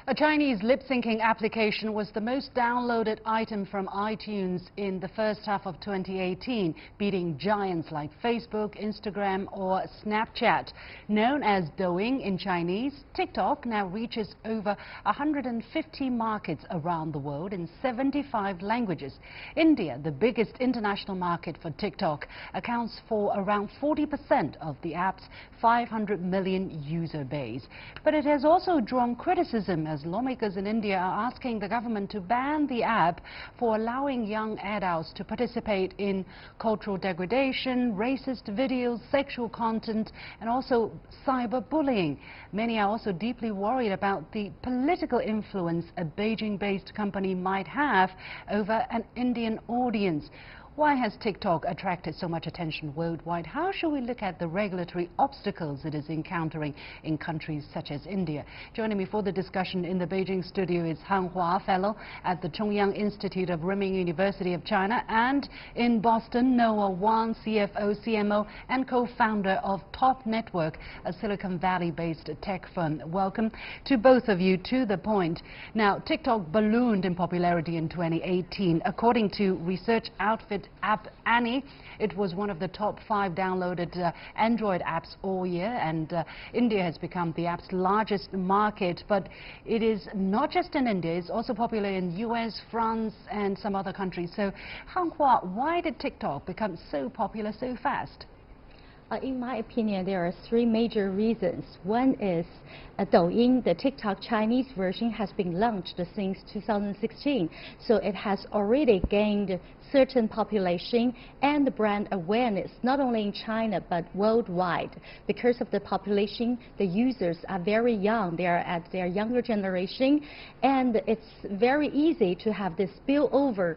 A Chinese lip-syncing application was the most downloaded item from iTunes in the first half of 2018, beating giants like Facebook, Instagram or Snapchat. Known as Douyin in Chinese, TikTok now reaches over 150 markets around the world in 75 languages. India, the biggest international market for TikTok, accounts for around 40% of the app's 500 million user base. But it has also drawn criticism as lawmakers in India are asking the government to ban the app for allowing young adults to participate in cultural degradation, racist videos, sexual content, and also cyberbullying. Many are also deeply worried about the political influence a Beijing-based company might have over an Indian audience. Why has TikTok attracted so much attention worldwide? How should we look at the regulatory obstacles it is encountering in countries such as India? Joining me for the discussion in the Beijing studio is Han Hua, Fellow at the Chongyang Institute of Renmin University of China, and in Boston, Noah Wang, CFO, CMO, and co-founder of Top Network, a Silicon Valley-based tech firm. Welcome to both of you. To the point. Now, TikTok ballooned in popularity in 2018. According to research outfit App Annie, it was one of the top 5 downloaded Android apps all year, and India has become the app's largest market. But it is not just in India, it's also popular in US, France, and some other countries. So, Han Hua, why did TikTok become so popular so fast? In my opinion, there are 3 major reasons. One is Douyin, the TikTok Chinese version, has been launched since 2016. So it has already gained certain population and brand awareness, not only in China but worldwide. Because of the population, the users are very young. They are at their younger generation, and it's very easy to have this spillover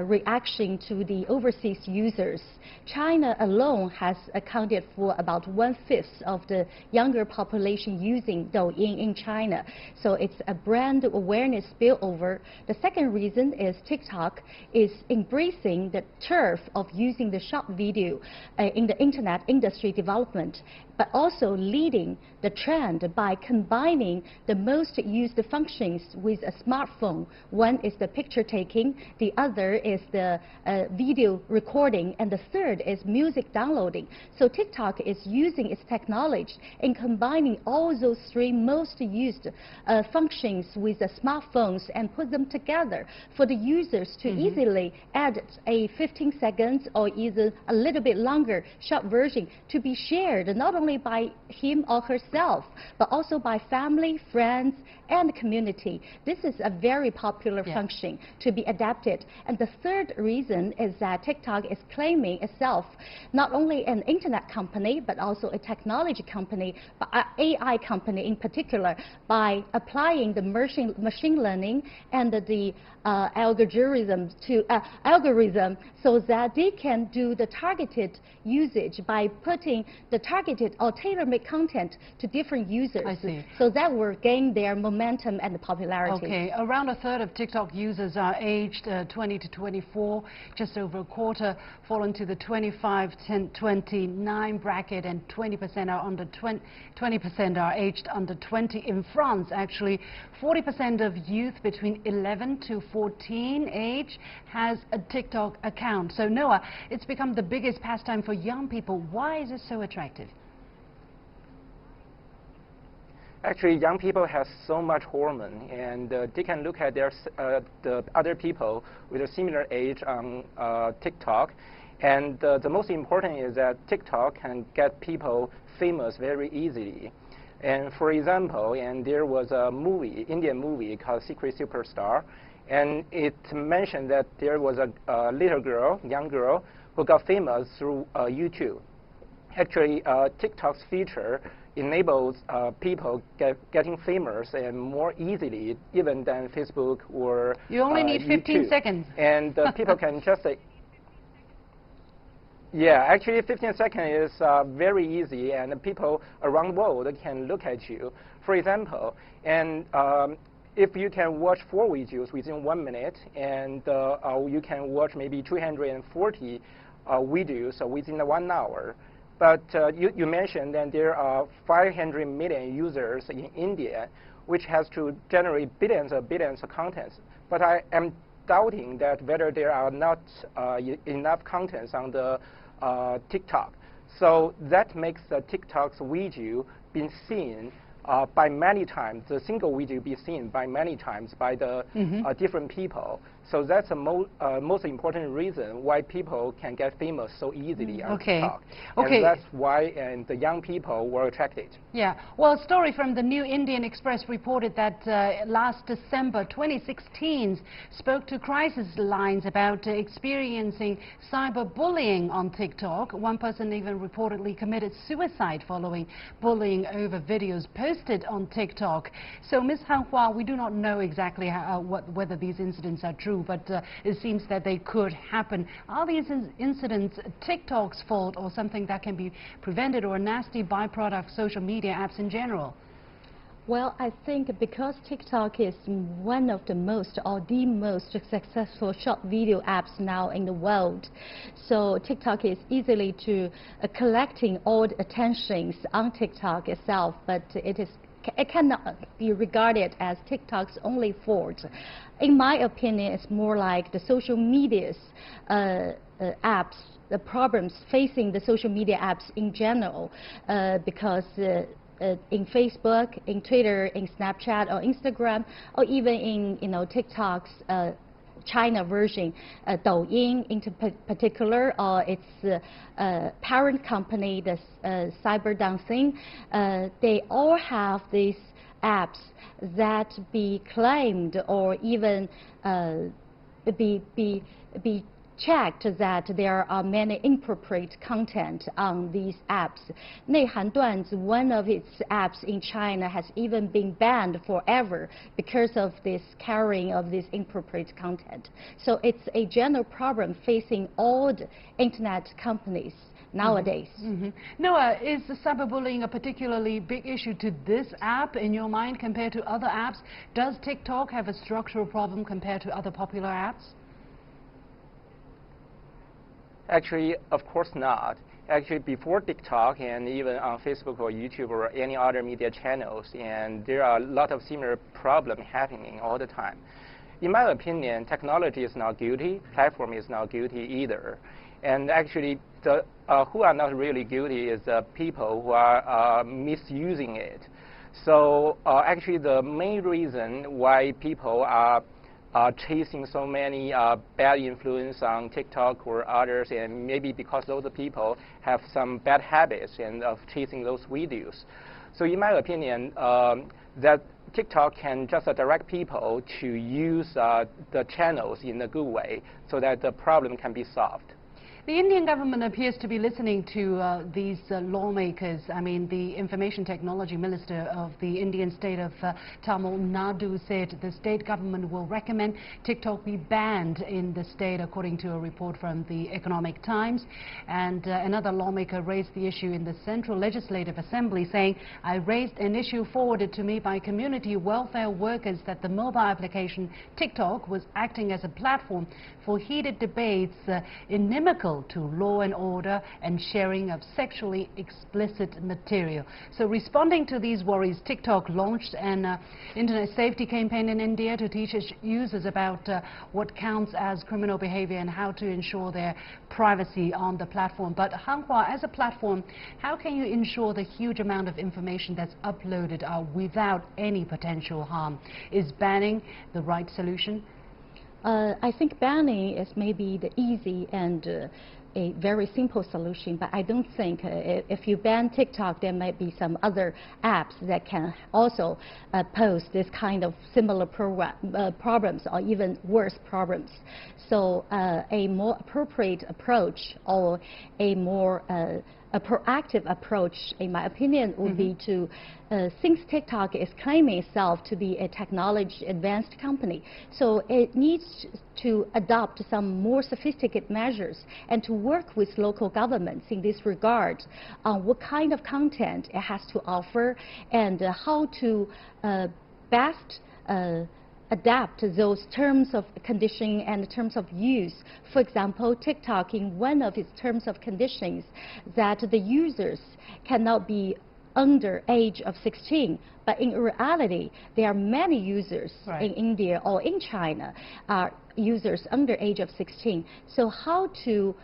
reaction to the overseas users. China alone has accounted for about 1/5 of the younger population using Douyin in China. So it's a brand awareness spillover. The second reason is TikTok is embracing the turf of using the short video in the internet industry development, but also leading the trend by combining the most used functions with a smartphone. One is the picture taking, the other is the video recording, and the third is music downloading. So TikTok is using its technology in combining all those 3 most used functions with the smartphones and put them together for the users to easily add a 15 seconds or either a little bit longer short version to be shared not only by him or herself, but also by family, friends, and community. This is a very popular function to be adapted. And the third reason is that TikTok is claiming itself not only an internet company, but also a technology company, but an AI company in particular, by applying the machine learning and the algorithm so that they can do the targeted usage by putting the targeted or tailor-made content to different users. I see. So that will gain their momentum and popularity. Okay, around 1/3 of TikTok users are aged 20 to 24, just over a quarter fall into the 25 to 29 bracket, and 20% are under 20% are aged under 20. In France, actually, 40% of youth between 11 to 14 age has a TikTok account. So Noah, it's become the biggest pastime for young people. Why is it so attractive? Actually, young people have so much hormone, and they can look at their the other people with a similar age on TikTok. And the most important is that TikTok can get people famous very easily. And for example, and there was a movie, Indian movie called Secret Superstar, and it mentioned that there was a little girl, young girl, who got famous through YouTube. Actually, TikTok's feature enables people getting famous and more easily even than Facebook or you only need 15 YouTube. seconds. And people can just say, yeah, actually 15 seconds is very easy, and people around the world can look at you. For example, and if you can watch 4 videos within 1 minute, and you can watch maybe 240 videos within 1 hour. But you mentioned that there are 500 million users in India which has to generate billions of contents. But I am doubting that whether there are not enough contents on the TikTok. So that makes the TikTok's video being seen by many times, the single video be seen by many times by the different people. So that's the most important reason why people can get famous so easily on TikTok. And that's why the young people were attracted. Yeah. Well, a story from the New Indian Express reported that last December 2016 spoke to crisis lines about experiencing cyberbullying on TikTok. One person even reportedly committed suicide following bullying over videos posted on TikTok. So, Ms. Han Hua, we do not know exactly whether these incidents are true, but it seems that they could happen. Are these incidents TikTok's fault or something that can be prevented, or a nasty byproduct of social media apps in general? Well, I think because TikTok is one of the most or the most successful short video apps now in the world, so TikTok is easily to collecting all the attentions on TikTok itself, but it cannot be regarded as TikTok's only fault. In my opinion, it's more like the social media's apps, the problems facing the social media apps in general, because in Facebook, in Twitter, in Snapchat or Instagram, or even in TikTok's China version, Douyin in particular, or its parent company, the cyberbullying, they all have these apps that be claimed or even be checked that there are many inappropriate content on these apps. 内涵段子, one of its apps in China, has even been banned forever because of this carrying of this inappropriate content. So it's a general problem facing all the internet companies nowadays. Noah, is the cyberbullying a particularly big issue to this app in your mind compared to other apps? Does TikTok have a structural problem compared to other popular apps? Actually, of course not. Actually, before TikTok and even on Facebook or YouTube or any other media channels, and there are a lot of similar problems happening all the time. In my opinion, technology is not guilty, platform is not guilty either. And actually, the who are not really guilty is the people who are misusing it. So actually, the main reason why people are chasing so many bad influence on TikTok or others, and maybe because those people have some bad habits and of chasing those videos. So in my opinion, that TikTok can just direct people to use the channels in a good way so that the problem can be solved. The Indian government appears to be listening to these lawmakers. I mean, the Information Technology Minister of the Indian state of Tamil Nadu said the state government will recommend TikTok be banned in the state, according to a report from the Economic Times. And another lawmaker raised the issue in the Central Legislative Assembly, saying, "I raised an issue forwarded to me by community welfare workers that the mobile application TikTok was acting as a platform for heated debates inimical to law and order and sharing of sexually explicit material." So responding to these worries, TikTok launched an internet safety campaign in India to teach its users about what counts as criminal behavior and how to ensure their privacy on the platform. But Han Hua, as a platform, how can you ensure the huge amount of information that's uploaded without any potential harm? Is banning the right solution? I think banning is maybe the easy and a very simple solution, but I don't think if you ban TikTok, there might be some other apps that can also pose this kind of similar problems or even worse problems. So a more appropriate approach, or a more a proactive approach, in my opinion, would be to, since TikTok is claiming itself to be a technology advanced company, so it needs to adopt some more sophisticated measures and to work with local governments in this regard on what kind of content it has to offer and how to best adapt those terms of condition and terms of use. For example, TikTok, in one of its terms of conditions, that the users cannot be under age of 16. But in reality, there are many users in India or in China are users under age of 16. So how to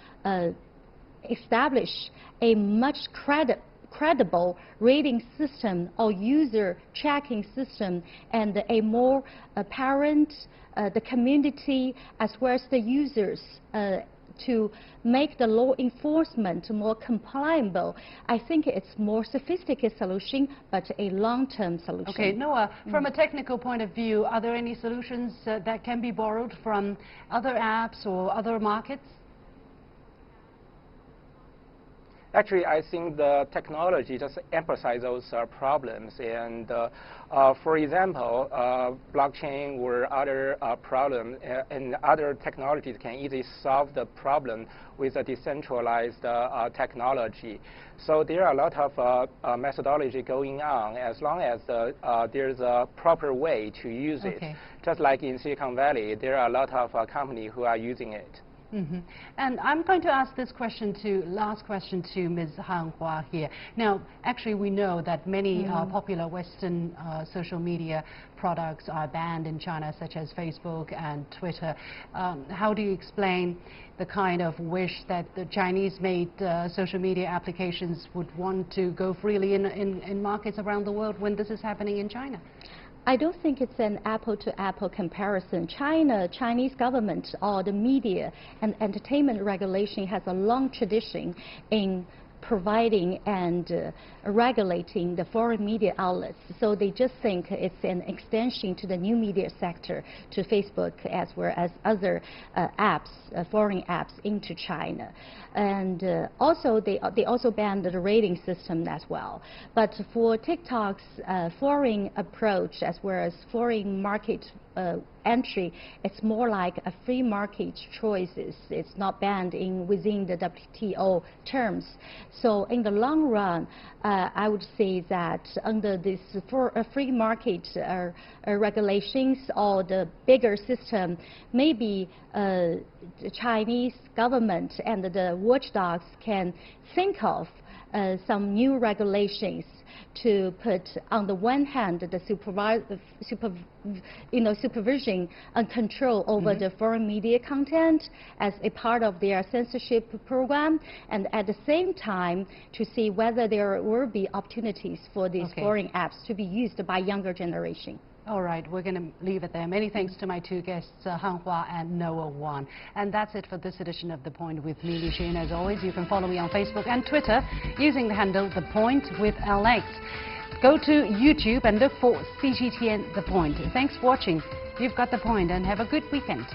establish a much credible rating system or user tracking system and a more apparent the community as well as the users to make the law enforcement more compliable. I think it's more sophisticated solution, but a long-term solution. Okay, Noah, from a technical point of view, are there any solutions that can be borrowed from other apps or other markets? Actually, I think the technology just emphasizes those problems. And for example, blockchain or other problems and other technologies can easily solve the problem with a decentralized technology. So there are a lot of methodology going on as long as there's a proper way to use it. Just like in Silicon Valley, there are a lot of companies who are using it. And I'm going to ask this question last question to Ms. Han Hua here. Now, actually, we know that many popular Western social media products are banned in China, such as Facebook and Twitter. How do you explain the kind of wish that the Chinese-made social media applications would want to go freely in markets around the world when this is happening in China? I don't think it's an apple-to-apple comparison. Chinese government or the media and entertainment regulation has a long tradition in providing and regulating the foreign media outlets. So they just think it's an extension to the new media sector, to Facebook as well as other apps, foreign apps into China. And also they also banned the rating system as well. But for TikTok's foreign approach as well as foreign market entry, it's more like a free market choices. It's not banned within the WTO terms. So in the long run, I would say that under this free market regulations or the bigger system, maybe the Chinese government and the watchdogs can think of some new regulations to put, on the one hand, the supervision and control over the foreign media content as a part of their censorship program, and at the same time to see whether there will be opportunities for these foreign apps to be used by younger generation. All right, we're going to leave it there. Many thanks to my two guests, Han Hua and Noah Wang. And that's it for this edition of The Point with me, Li Xin. As always, you can follow me on Facebook and Twitter using the handle The Point with LX. Go to YouTube and look for CGTN The Point. Thanks for watching. You've got The Point, and have a good weekend.